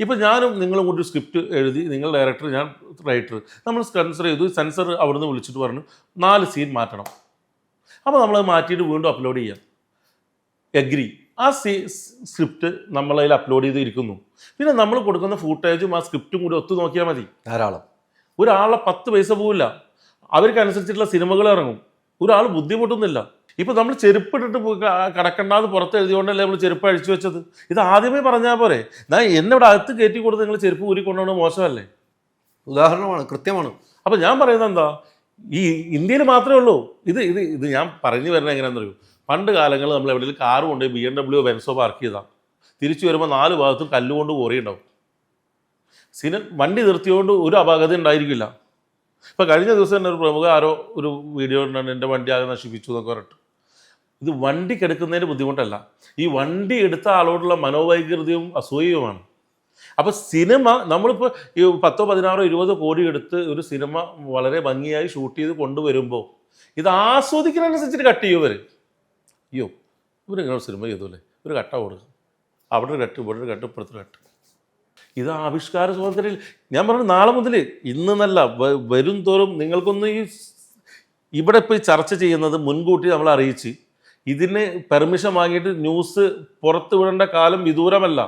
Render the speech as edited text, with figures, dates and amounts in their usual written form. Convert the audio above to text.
ഇപ്പോൾ ഞാനും നിങ്ങളും കൂടി ഒരു സ്ക്രിപ്റ്റ് എഴുതി, നിങ്ങൾ ഡയറക്ടർ, ഞാൻ റൈറ്റർ, നമ്മൾ സെൻസർ ചെയ്തു. സെൻസർ അവിടുന്ന് വിളിച്ചിട്ട് പറഞ്ഞു 4 സീൻ മാറ്റണം. അപ്പോൾ നമ്മളത് മാറ്റിയിട്ട് വീണ്ടും അപ്ലോഡ് ചെയ്യാം. എഗ്രി. ആ സ്ക്രിപ്റ്റ് നമ്മളതിൽ അപ്ലോഡ് ചെയ്തിരിക്കുന്നു. പിന്നെ നമ്മൾ കൊടുക്കുന്ന ഫൂട്ടേജും ആ സ്ക്രിപ്റ്റും കൂടി ഒത്തു നോക്കിയാൽ മതി. ധാരാളം. ഒരാളെ 10 പൈസ പോവില്ല. അവർക്കനുസരിച്ചിട്ടുള്ള സിനിമകൾ ഇറങ്ങും. ഒരാൾ ബുദ്ധിമുട്ടുന്നില്ല. ഇപ്പോൾ നമ്മൾ ചെരുപ്പിട്ടിട്ട് കിടക്കണ്ടാന്ന് പുറത്ത് എഴുതിയോണ്ടല്ലേ നമ്മൾ ചെരുപ്പ് അഴിച്ചു വെച്ചത്. ഇത് ആദ്യമേ പറഞ്ഞാൽ പോരെ. ഞാൻ എന്നെ ഇവിടെ അകത്ത് കയറ്റി കൊടുത്ത് നിങ്ങൾ ചെരുപ്പ് ഊരി കൊണ്ടുപോകണത് മോശമല്ലേ? ഉദാഹരണമാണ്, കൃത്യമാണ്. അപ്പോൾ ഞാൻ പറയുന്നത് എന്താ, ഈ ഇന്ത്യയിൽ മാത്രമേ ഉള്ളൂ ഇത്. ഞാൻ പറഞ്ഞു വരുന്നത് എങ്ങനെയാണെന്ന് അറിയൂ. പണ്ട് കാലങ്ങളിൽ നമ്മൾ എവിടെയെങ്കിലും കാറ് കൊണ്ടുപോയി BMW ബെൻസോ പാർക്ക് ചെയ്താൽ തിരിച്ചു വരുമ്പോൾ 4 ഭാഗത്തും കല്ലുകൊണ്ട് കോറിയുണ്ടാവും. വണ്ടി നിർത്തിയോണ്ട് ഒരു അപകടം ഉണ്ടായിരിക്കില്ല. ഇപ്പോൾ കഴിഞ്ഞ ദിവസം തന്നെ ഒരു പ്രമുഖ ആരോ ഒരു വീഡിയോ ഉണ്ടാണ്, എൻ്റെ വണ്ടി ആകെ നശിപ്പിച്ചു എന്നൊക്കെ പറഞ്ഞിട്ട്. ഇത് വണ്ടി കെടുക്കുന്നതിന് ബുദ്ധിമുട്ടല്ല, ഈ വണ്ടി എടുത്ത ആളോടുള്ള മനോവൈകൃതവും അസൂയയുമാണ്. അപ്പോൾ സിനിമ നമ്മളിപ്പോൾ ഈ 10, 16, 20 കോടി എടുത്ത് ഒരു സിനിമ വളരെ ഭംഗിയായി ഷൂട്ട് ചെയ്ത് കൊണ്ടുവരുമ്പോൾ ഇത് ആസ്വദിക്കുന്നതിനനുസരിച്ചിട്ട് കട്ട് ചെയ്യുവർ. അയ്യോ ഇവരിങ്ങനെ സിനിമ ചെയ്തല്ലേ, ഒരു കട്ട കൊടുക്കും, അവിടെ ഒരു കട്ട്, ഇവിടെ ഒരു കട്ട്, ഇപ്പുറത്തൊരു കട്ട്. ഇത് ആവിഷ്കാര സ്വാതന്ത്ര്യം. ഞാൻ പറഞ്ഞു നാളെ മുതൽ, ഇന്നല്ല വരും തോറും നിങ്ങൾക്കൊന്ന് ഇവിടെ ഇപ്പോൾ ചർച്ച ചെയ്യുന്നത് മുൻകൂട്ടി നമ്മൾ അറിയിച്ച് ഇതിന് പെർമിഷൻ വാങ്ങിയിട്ട് ന്യൂസ് പുറത്ത് വിടേണ്ട കാലം വിദൂരമല്ല.